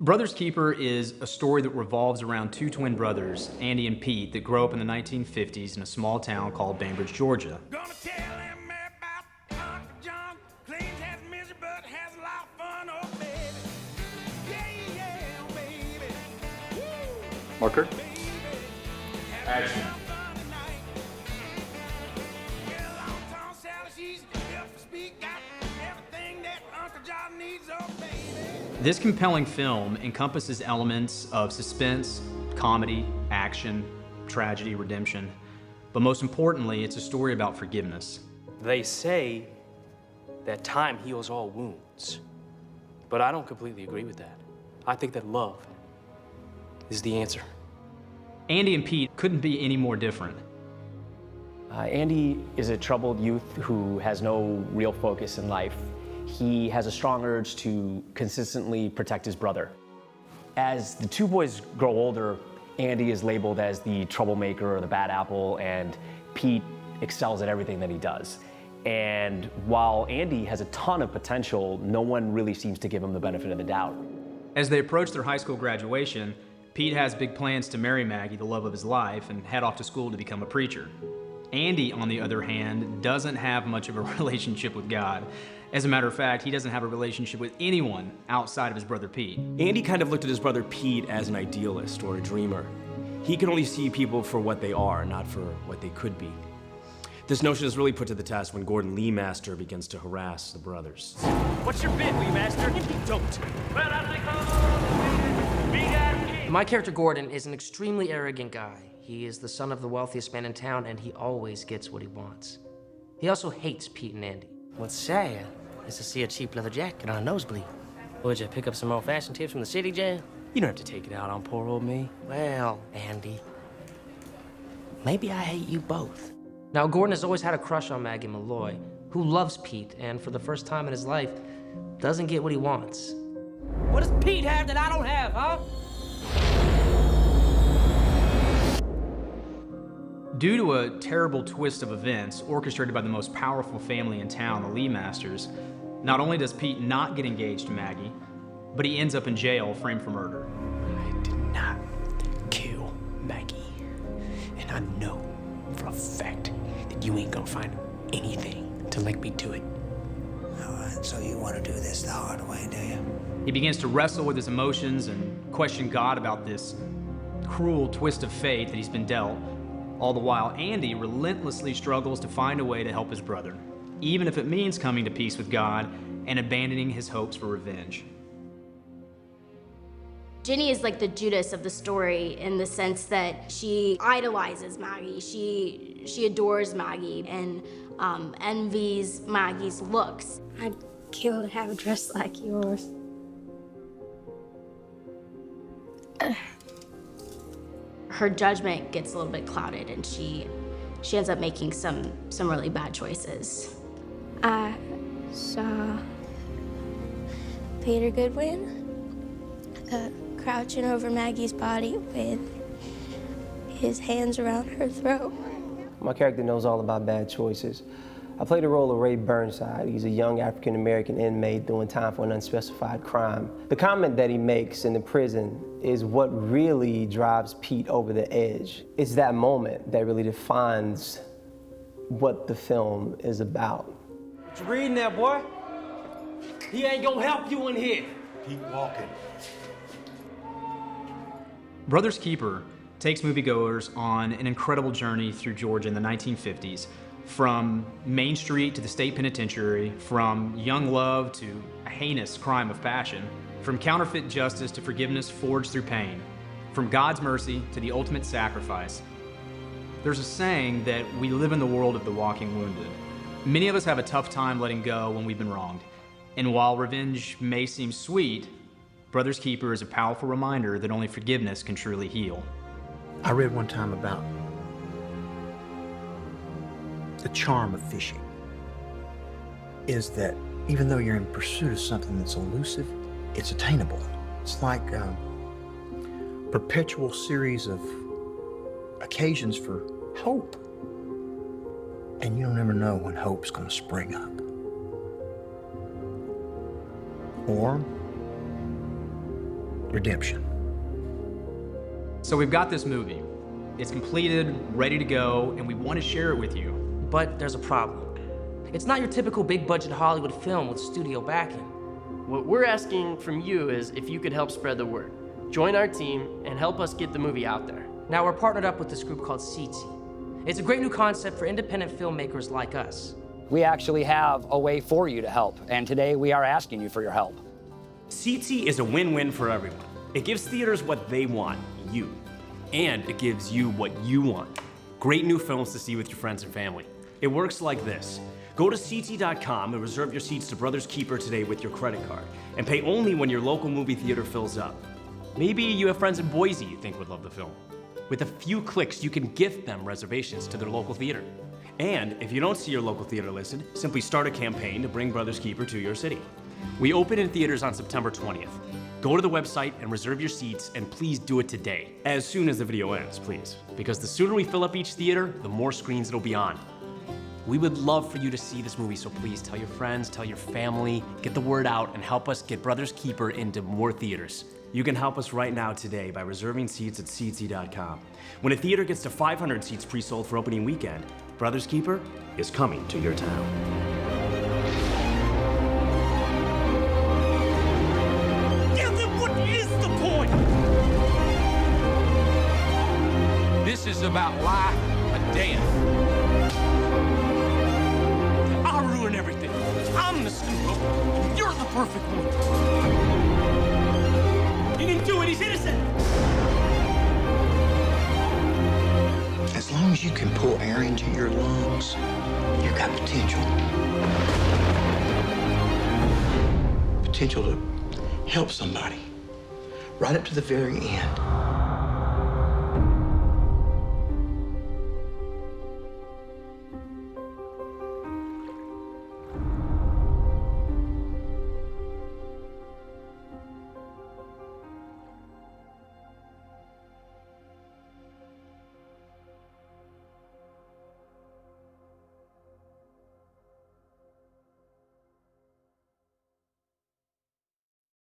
Brother's Keeper is a story that revolves around two twin brothers, Andy and Pete, that grow up in the 1950s in a small town called Bainbridge, Georgia. Gonna tell him about Uncle John. Claims has misery, but has a lot of fun, oh baby. Yeah, yeah, baby. Woo. Marker. Baby. Action. This compelling film encompasses elements of suspense, comedy, action, tragedy, redemption, but most importantly, it's a story about forgiveness. They say that time heals all wounds, but I don't completely agree with that. I think that love is the answer. Andy and Pete couldn't be any more different. Andy is a troubled youth who has no real focus in life. He has a strong urge to consistently protect his brother. As the two boys grow older, Andy is labeled as the troublemaker or the bad apple, and Pete excels at everything that he does. And while Andy has a ton of potential, no one really seems to give him the benefit of the doubt. As they approach their high school graduation, Pete has big plans to marry Maggie, the love of his life, and head off to school to become a preacher. Andy, on the other hand, doesn't have much of a relationship with God. As a matter of fact, he doesn't have a relationship with anyone outside of his brother Pete. Andy kind of looked at his brother Pete as an idealist or a dreamer. He can only see people for what they are, not for what they could be. This notion is really put to the test when Gordon Lee Master begins to harass the brothers. What's your bid, Lee Master? Don't. My character Gordon is an extremely arrogant guy. He is the son of the wealthiest man in town, and he always gets what he wants. He also hates Pete and Andy. What's sad is to see a cheap leather jacket on a nosebleed. Would you pick up some old-fashioned tips from the city jail? You don't have to take it out on poor old me. Well, Andy, maybe I hate you both. Now, Gordon has always had a crush on Maggie Malloy, who loves Pete, and for the first time in his life, doesn't get what he wants. What does Pete have that I don't have, huh? Due to a terrible twist of events orchestrated by the most powerful family in town, the Lee Masters, not only does Pete not get engaged to Maggie, but he ends up in jail framed for murder. I did not kill Maggie. And I know for a fact that you ain't gonna find anything to make me do it. All right, so you want to do this the hard way, do you? He begins to wrestle with his emotions and question God about this cruel twist of fate that he's been dealt. All the while, Andy relentlessly struggles to find a way to help his brother, even if it means coming to peace with God and abandoning his hopes for revenge. Ginny is like the Judas of the story in the sense that she idolizes Maggie. She adores Maggie and envies Maggie's looks. I'd kill to have a dress like yours. Her judgment gets a little bit clouded, and she ends up making some really bad choices. I saw Peter Goodwin crouching over Maggie's body with his hands around her throat. My character knows all about bad choices. I play the role of Ray Burnside. He's a young African-American inmate doing time for an unspecified crime. The comment that he makes in the prison is what really drives Pete over the edge. It's that moment that really defines what the film is about. What you reading there, boy? He ain't gonna help you in here. Keep walking. Brother's Keeper takes moviegoers on an incredible journey through Georgia in the 1950s, from Main Street to the state penitentiary, from young love to a heinous crime of passion, from counterfeit justice to forgiveness forged through pain, from God's mercy to the ultimate sacrifice. There's a saying that we live in the world of the walking wounded. Many of us have a tough time letting go when we've been wronged. And while revenge may seem sweet, Brother's Keeper is a powerful reminder that only forgiveness can truly heal. I read one time about the charm of fishing is that even though you're in pursuit of something that's elusive, it's attainable. It's like a perpetual series of occasions for hope. And you don't ever know when hope's gonna spring up. Or redemption. So we've got this movie. It's completed, ready to go, and we want to share it with you. But there's a problem. It's not your typical big-budget Hollywood film with studio backing. What we're asking from you is if you could help spread the word. Join our team and help us get the movie out there. Now, we're partnered up with this group called CT. It's a great new concept for independent filmmakers like us. We actually have a way for you to help, and today we are asking you for your help. CT is a win-win for everyone. It gives theaters what they want, you. And it gives you what you want. Great new films to see with your friends and family. It works like this. Go to CT.com and reserve your seats to Brother's Keeper today with your credit card, and pay only when your local movie theater fills up. Maybe you have friends in Boise you think would love the film. With a few clicks, you can gift them reservations to their local theater. And if you don't see your local theater listed, simply start a campaign to bring Brother's Keeper to your city. We open in theaters on September 20th. Go to the website and reserve your seats, and please do it today, as soon as the video ends, please. Because the sooner we fill up each theater, the more screens it'll be on. We would love for you to see this movie, so please tell your friends, tell your family, get the word out, and help us get Brother's Keeper into more theaters. You can help us right now today by reserving seats at CT.com. When a theater gets to 500 seats pre-sold for opening weekend, Brother's Keeper is coming to your town. Yeah, then what is the point? This is about life or death. I'll ruin everything. I'm the screw-up. You're the perfect one. He didn't do it. He's innocent. As long as you can pull air into your lungs, you've got potential. Potential to help somebody right up to the very end.